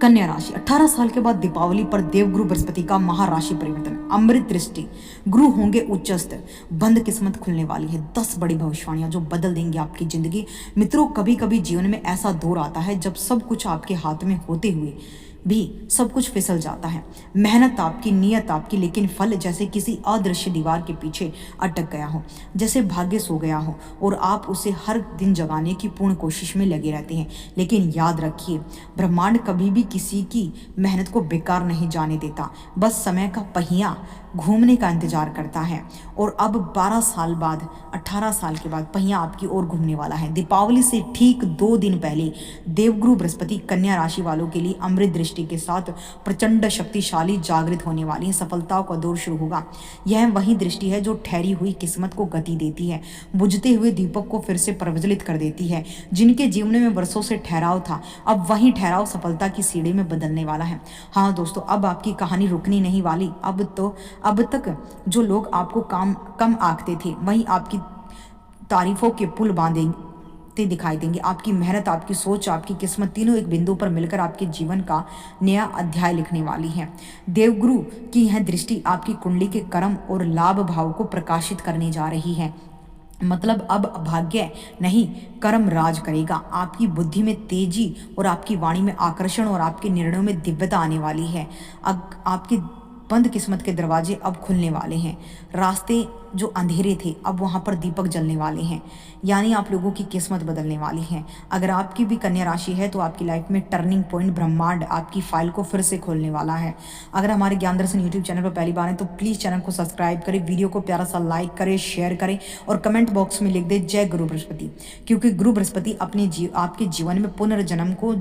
कन्या राशि 18 साल के बाद दीपावली पर देवगुरु बृहस्पति का महाराशि परिवर्तन, अमृत दृष्टि, गुरु होंगे उच्चस्थ, बंद किस्मत खुलने वाली है। 10 बड़ी भविष्यवाणियां जो बदल देंगी आपकी जिंदगी। मित्रों, कभी कभी जीवन में ऐसा दौर आता है जब सब कुछ आपके हाथ में होते हुए भी सब कुछ फिसल जाता है। मेहनत आपकी, नियत आपकी, लेकिन फल जैसे किसी अदृश्य दीवार के पीछे अटक गया हो, जैसे भाग्य सो गया हो और आप उसे हर दिन जगाने की पूर्ण कोशिश में लगे रहते हैं। लेकिन याद रखिए, ब्रह्मांड कभी भी किसी की मेहनत को बेकार नहीं जाने देता, बस समय का पहिया घूमने का इंतजार करता है। और अब 12 साल बाद, 18 साल के बाद पहिया आपकी ओर घूमने वाला है। दीपावली से ठीक 2 दिन पहले देवगुरु बृहस्पति कन्या राशि वालों के लिए अमृत दृष्टि के साथ प्रचंड शक्तिशाली जागृत होने वाली है। सफलताओं का दौर शुरू होगा। यह वही दृष्टि है जो ठहरी हुई किस्मत को गति देती है, बुझते हुए दीपक को फिर से प्रज्वलित कर देती है। जिनके जीवन में वर्षों से ठहराव था, अब वही ठहराव सफलता की सीढ़ी में बदलने वाला है। हाँ दोस्तों, अब आपकी कहानी रुकनी नहीं वाली। अब तक जो लोग आपको कम आंकते थे, वहीं आपकी तारीफों के पुल बांधते दिखाई देंगे। आपकी मेहनत, आपकी सोच, आपकी किस्मत तीनों एक बिंदु पर मिलकर आपके जीवन का नया अध्याय लिखने वाली है। देवगुरु की यह दृष्टि आपकी कुंडली के कर्म और लाभ भाव को प्रकाशित करने जा रही है। मतलब अब भाग्य नहीं, कर्म राज करेगा। आपकी बुद्धि में तेजी और आपकी वाणी में आकर्षण और आपके निर्णयों में दिव्यता आने वाली है। अब आपके बंद किस्मत के दरवाजे अब खुलने वाले हैं। रास्ते जो अंधेरे थे, अब वहां पर दीपक जलने वाले हैं। यानी आप लोगों की किस्मत बदलने वाली है। अगर आपकी भी कन्या राशि है तो आपकी लाइफ में टर्निंग पॉइंट, ब्रह्मांड आपकी फाइल को फिर से खोलने वाला है। अगर हमारे ज्ञान दर्शन यूट्यूब चैनल पर पहली बार है तो प्लीज़ चैनल को सब्सक्राइब करें, वीडियो को प्यारा सा लाइक करें, शेयर करें और कमेंट बॉक्स में लिख दे जय गुरु बृहस्पति, क्योंकि गुरु बृहस्पति आपके जीवन में पुनर्जन्म को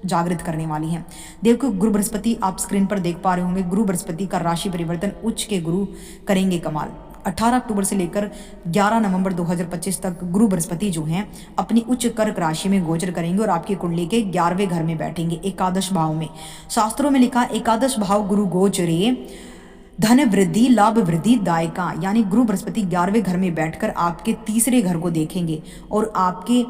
जागृत करने वाली है। देखो, गुरु बृहस्पति आप स्क्रीन पर देख पा रहे होंगे। गुरु बृहस्पति का राशि परिवर्तन, उच्च के गुरु करेंगे कमाल। 18 अक्टूबर से लेकर 11 नवंबर 2025 तक गुरु बृहस्पति जो हैं अपनी उच्च कर्क राशि में गोचर करेंगे और आपकी कुंडली के 11वें घर में बैठेंगे, एकादश भाव में। शास्त्रों में लिखा, एकादश भाव गुरु गोचरे धन वृद्धि, लाभ वृद्धि दायका। यानी गुरु बृहस्पति 11वें घर में बैठकर आपके तीसरे घर को देखेंगे और आपके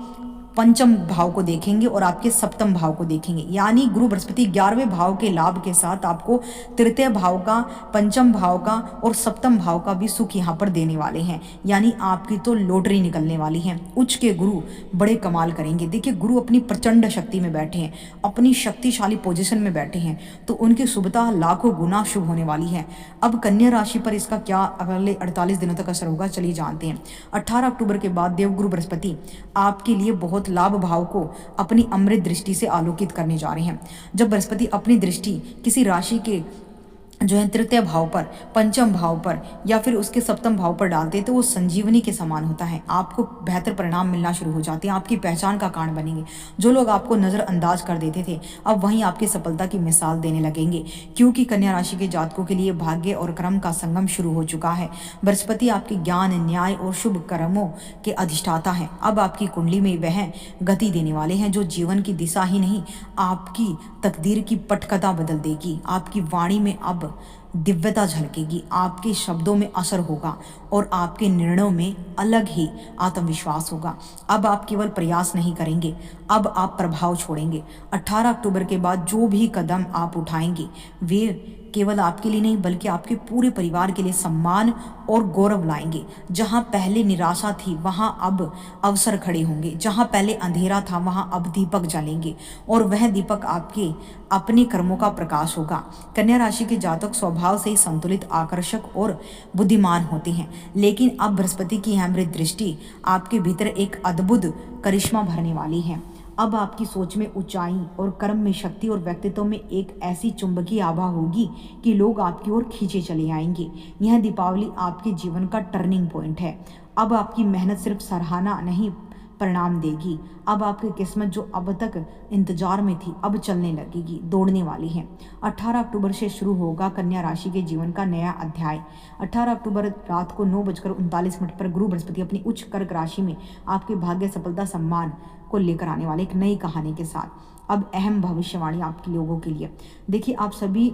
पंचम भाव को देखेंगे और आपके सप्तम भाव को देखेंगे। यानी गुरु बृहस्पति 11वें भाव के लाभ के साथ आपको तृतीय भाव का, पंचम भाव का और सप्तम भाव का भी सुख यहाँ पर देने वाले हैं। यानी आपकी तो लॉटरी निकलने वाली है। उच्च के गुरु बड़े कमाल करेंगे। देखिए, गुरु अपनी प्रचंड शक्ति में बैठे हैं, अपनी शक्तिशाली पोजीशन में बैठे हैं, तो उनकी शुभता लाखों गुना शुभ होने वाली है। अब कन्या राशि पर इसका क्या अगले 48 दिनों तक असर होगा, चलिए जानते हैं। 18 अक्टूबर के बाद देवगुरु बृहस्पति आपके लिए बहुत लाभ भाव को अपनी अमृत दृष्टि से आलोकित करने जा रहे हैं। जब बृहस्पति अपनी दृष्टि किसी राशि के जो है तृतीय भाव पर, पंचम भाव पर या फिर उसके सप्तम भाव पर डालते हैं तो वो संजीवनी के समान होता है। आपको बेहतर परिणाम मिलना शुरू हो जाते हैं, आपकी पहचान का कारण बनेंगे। जो लोग आपको नज़रअंदाज कर देते थे, अब वहीं आपकी सफलता की मिसाल देने लगेंगे, क्योंकि कन्या राशि के जातकों के लिए भाग्य और कर्म का संगम शुरू हो चुका है। बृहस्पति आपके ज्ञान, न्याय और शुभ कर्मों के अधिष्ठाता है। अब आपकी कुंडली में वह गति देने वाले हैं जो जीवन की दिशा ही नहीं, आपकी तकदीर की पटकथा बदल देगी। आपकी वाणी में अब दिव्यता झलकेगी, आपके शब्दों में असर होगा और आपके निर्णयों में अलग ही आत्मविश्वास होगा। अब आप केवल प्रयास नहीं करेंगे, अब आप प्रभाव छोड़ेंगे। 18 अक्टूबर के बाद जो भी कदम आप उठाएंगे वे केवल आपके लिए नहीं बल्कि आपके पूरे परिवार के लिए सम्मान और गौरव लाएंगे। जहां पहले निराशा थी वहां अब अवसर खड़े होंगे, जहां पहले अंधेरा था वहां अब दीपक जलेंगे और वह दीपक आपके अपने कर्मों का प्रकाश होगा। कन्या राशि के जातक स्वभाव से ही संतुलित, आकर्षक और बुद्धिमान होते हैं, लेकिन अब बृहस्पति की अमृत दृष्टि आपके भीतर एक अद्भुत करिश्मा भरने वाली है। अब आपकी सोच में ऊंचाई और कर्म में शक्ति और व्यक्तित्व में एक ऐसी चुंबकीय आभा होगी कि लोग आपकी ओर खींचे चले आएंगे। यह दीपावली आपके जीवन का टर्निंग पॉइंट है। अब आपकी मेहनत सिर्फ सराहना नहीं, परिणाम देगी। अब आपकी किस्मत जो अब तक इंतजार में थी अब चलने लगेगी, दौड़ने वाली है। 18 अक्टूबर से शुरू होगा कन्या राशि के जीवन का नया अध्याय। 18 अक्टूबर रात को 9:39 पर गुरु बृहस्पति अपनी उच्च कर्क राशि में आपके भाग्य, सफलता, सम्मान को लेकर आने वाले एक नई कहानी के साथ। अब अहम भविष्यवाणी आपके लोगों के लिए। देखिए, आप सभी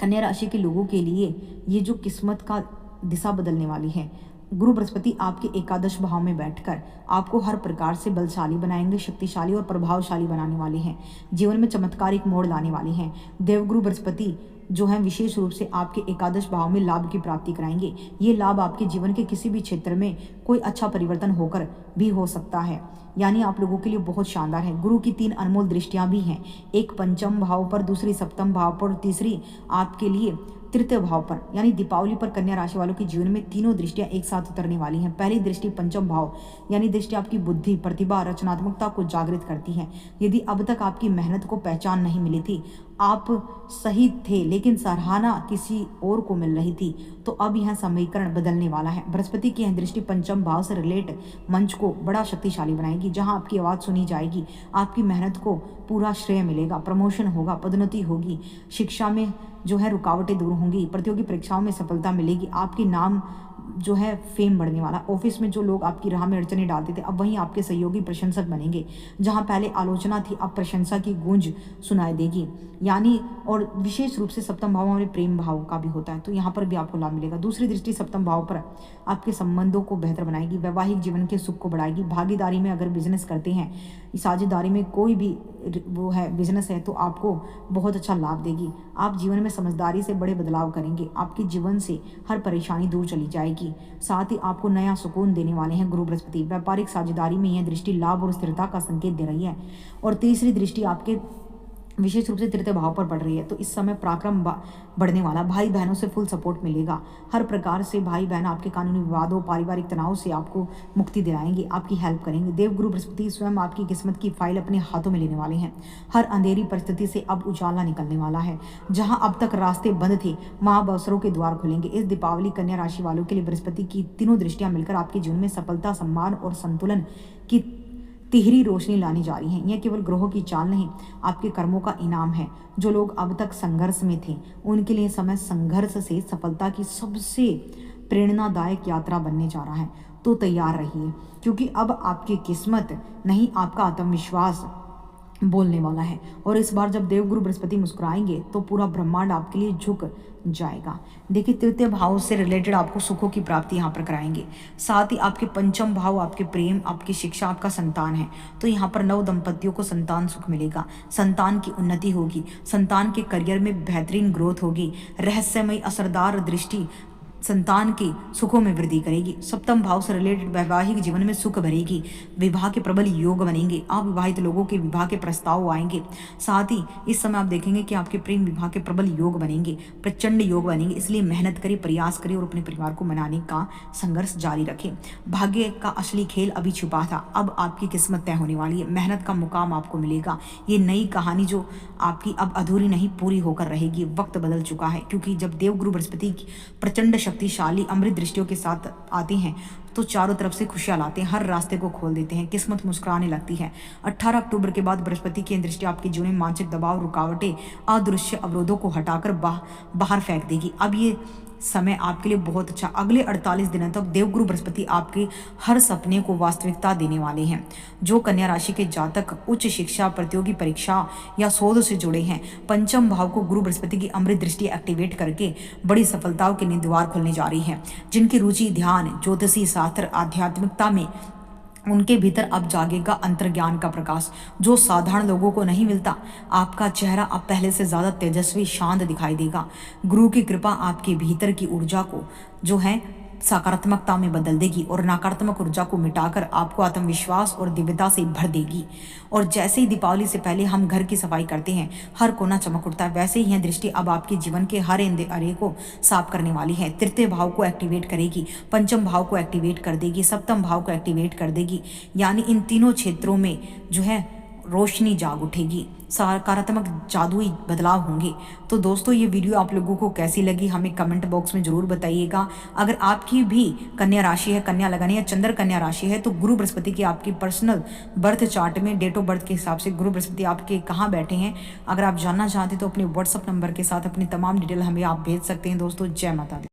कन्या राशि के लोगों के लिए ये जो किस्मत का दिशा बदलने वाली है, गुरु बृहस्पति आपके एकादश भाव में बैठकर आपको हर प्रकार से बलशाली बनाएंगे, शक्तिशाली और प्रभावशाली बनाने वाले हैं, जीवन में चमत्कारिक मोड़ लाने वाले हैं। देवगुरु बृहस्पति जो है विशेष रूप से आपके एकादश भाव में लाभ की प्राप्ति कराएंगे। ये लाभ आपके जीवन के किसी भी क्षेत्र में कोई अच्छा परिवर्तन होकर भी हो सकता है, यानी आप लोगों के लिए बहुत शानदार है। गुरु की 3 अनमोल दृष्टियां भी हैं, एक पंचम भाव पर, दूसरी सप्तम भाव पर और तीसरी आपके लिए तृतीय भाव पर। यानी दीपावली पर कन्या राशि वालों के जीवन में तीनों दृष्टियां एक साथ उतरने वाली हैं। पहली दृष्टि पंचम भाव यानी दृष्टि आपकी बुद्धि, प्रतिभा, रचनात्मकता को जागृत करती है। यदि अब तक आपकी मेहनत को पहचान नहीं मिली थी, आप सही थे लेकिन सराहना किसी और को मिल रही थी, तो अब यह समीकरण बदलने वाला है। बृहस्पति की यह दृष्टि पंचम भाव से रिलेट मंच को बड़ा शक्तिशाली बनाएगी, जहां आपकी आवाज़ सुनी जाएगी, आपकी मेहनत को पूरा श्रेय मिलेगा, प्रमोशन होगा, पदोन्नति होगी, शिक्षा में जो है रुकावटें दूर होंगी, प्रतियोगी परीक्षाओं में सफलता मिलेगी, आपके नाम जो है फेम बढ़ने वाला। ऑफिस में जो लोग आपकी राह में अड़चने डालते थे, अब वहीं आपके सहयोगी प्रशंसक बनेंगे। जहां पहले आलोचना थी, अब प्रशंसा की गूंज सुनाई देगी। यानी और विशेष रूप से सप्तम भाव हमारे प्रेम भाव का भी होता है, तो यहाँ पर भी आपको लाभ मिलेगा। दूसरी दृष्टि सप्तम भाव पर आपके संबंधों को बेहतर बनाएगी, वैवाहिक जीवन के सुख को बढ़ाएगी। भागीदारी में अगर बिजनेस करते हैं, साझेदारी में कोई भी वो है बिजनेस है, तो आपको बहुत अच्छा लाभ देगी। आप जीवन में समझदारी से बड़े बदलाव करेंगे, आपके जीवन से हर परेशानी दूर चली जाएगी। साथ ही आपको नया सुकून देने वाले हैं गुरु बृहस्पति। व्यापारिक साझेदारी में यह दृष्टि लाभ और स्थिरता का संकेत दे रही है। और तीसरी दृष्टि आपके विशेष रूप से तृतीय भाव पर बढ़ रही है, तो इस समय पराक्रम बढ़ने वाला, भाई बहनों से फुल सपोर्ट मिलेगा। हर प्रकार से भाई बहन आपके कानूनी विवादों, पारिवारिक तनाव से आपको मुक्ति दिलाएंगे, आपकी हेल्प करेंगे। देवगुरु बृहस्पति स्वयं आपकी किस्मत की फाइल अपने हाथों में लेने वाले हैं। हर अंधेरी परिस्थिति से अब उजाला निकलने वाला है। जहां अब तक रास्ते बंद थे, महाअवसरों के द्वार खुलेंगे। इस दीपावली कन्या राशि वालों के लिए बृहस्पति की तीनों दृष्टियां मिलकर आपके जीवन में सफलता, सम्मान और संतुलन की तिहरी रोशनी लाने जा रही हैं। यह केवल ग्रहों की चाल नहीं, आपके कर्मों का इनाम है। जो लोग अब तक संघर्ष में थे, उनके लिए समय संघर्ष से सफलता की सबसे प्रेरणादायक यात्रा बनने जा रहा है। तो तैयार रहिए, क्योंकि अब आपकी किस्मत नहीं, आपका आत्मविश्वास बोलने वाला है। और इस बार जब देवगुरु बृहस्पति मुस्कुराएंगे, तो पूरा ब्रह्मांड आपके लिए झुक जाएगा। देखिए, तृतीय भाव से रिलेटेड आपको सुखों की प्राप्ति यहाँ पर कराएंगे। साथ ही आपके पंचम भाव आपके प्रेम, आपकी शिक्षा, आपका संतान है, तो यहाँ पर नव दंपतियों को संतान सुख मिलेगा, संतान की उन्नति होगी, संतान के करियर में बेहतरीन ग्रोथ होगी। रहस्यमय असरदार दृष्टि संतान के सुखों में वृद्धि करेगी। सप्तम भाव से रिलेटेड वैवाहिक जीवन में सुख भरेगी, विवाह के प्रबल योग बनेंगे, अविवाहित लोगों के विवाह के प्रस्ताव आएंगे। साथ ही इस समय आप देखेंगे कि आपके प्रेम विवाह के प्रबल योग बनेंगे, प्रचंड योग बनेंगे। इसलिए मेहनत करिए, प्रयास करिए और अपने परिवार को मनाने का संघर्ष जारी रखें। भाग्य का असली खेल अभी छुपा था, अब आपकी किस्मत तय होने वाली है। मेहनत का मुकाम आपको मिलेगा। ये नई कहानी जो आपकी अब अधूरी नहीं, पूरी होकर रहेगी। वक्त बदल चुका है, क्योंकि जब देवगुरु बृहस्पति की प्रचंड शक्तिशाली अमृत दृष्टियों के साथ आते हैं, तो चारों तरफ से खुशियां लाते हैं, हर रास्ते को खोल देते हैं, किस्मत मुस्कुराने लगती है। 18 अक्टूबर के बाद बृहस्पति की दृष्टि आपके जीवन में मानसिक दबाव, रुकावटें, अदृश्य अवरोधों को हटाकर बाहर फेंक देगी। अब ये समय आपके लिए बहुत अच्छा। अगले 48 दिनों तक देवगुरु बृहस्पति आपके हर सपने को वास्तविकता देने वाले हैं। जो कन्या राशि के जातक उच्च शिक्षा, प्रतियोगी परीक्षा या शोध से जुड़े हैं, पंचम भाव को गुरु बृहस्पति की अमृत दृष्टि एक्टिवेट करके बड़ी सफलताओं के लिए द्वार खोलने जा रही है। जिनकी रुचि ध्यान, ज्योतिषी शास्त्र, आध्यात्मिकता में, उनके भीतर अब जागेगा अंतर्ज्ञान का प्रकाश, जो साधारण लोगों को नहीं मिलता। आपका चेहरा अब पहले से ज़्यादा तेजस्वी, शांत दिखाई देगा। गुरु की कृपा आपके भीतर की ऊर्जा को जो है सकारात्मकता में बदल देगी और नकारात्मक ऊर्जा को मिटाकर आपको आत्मविश्वास और दिव्यता से भर देगी। और जैसे ही दीपावली से पहले हम घर की सफाई करते हैं, हर कोना चमक उठता है, वैसे ही यह दृष्टि अब आपके जीवन के हर अंधेरे को साफ करने वाली है। तृतीय भाव को एक्टिवेट करेगी, पंचम भाव को एक्टिवेट कर देगी, सप्तम भाव को एक्टिवेट कर देगी। यानी इन तीनों क्षेत्रों में जो है रोशनी जाग उठेगी, सकारात्मक जादुई बदलाव होंगे। तो दोस्तों, ये वीडियो आप लोगों को कैसी लगी हमें कमेंट बॉक्स में ज़रूर बताइएगा। अगर आपकी भी कन्या राशि है, कन्या लगन या चंद्र कन्या राशि है, तो गुरु बृहस्पति की आपकी पर्सनल बर्थ चार्ट में डेट ऑफ बर्थ के हिसाब से गुरु बृहस्पति आपके कहाँ बैठे हैं, अगर आप जानना चाहते तो अपने व्हाट्सअप नंबर के साथ अपनी तमाम डिटेल हमें आप भेज सकते हैं। दोस्तों, जय माता दी।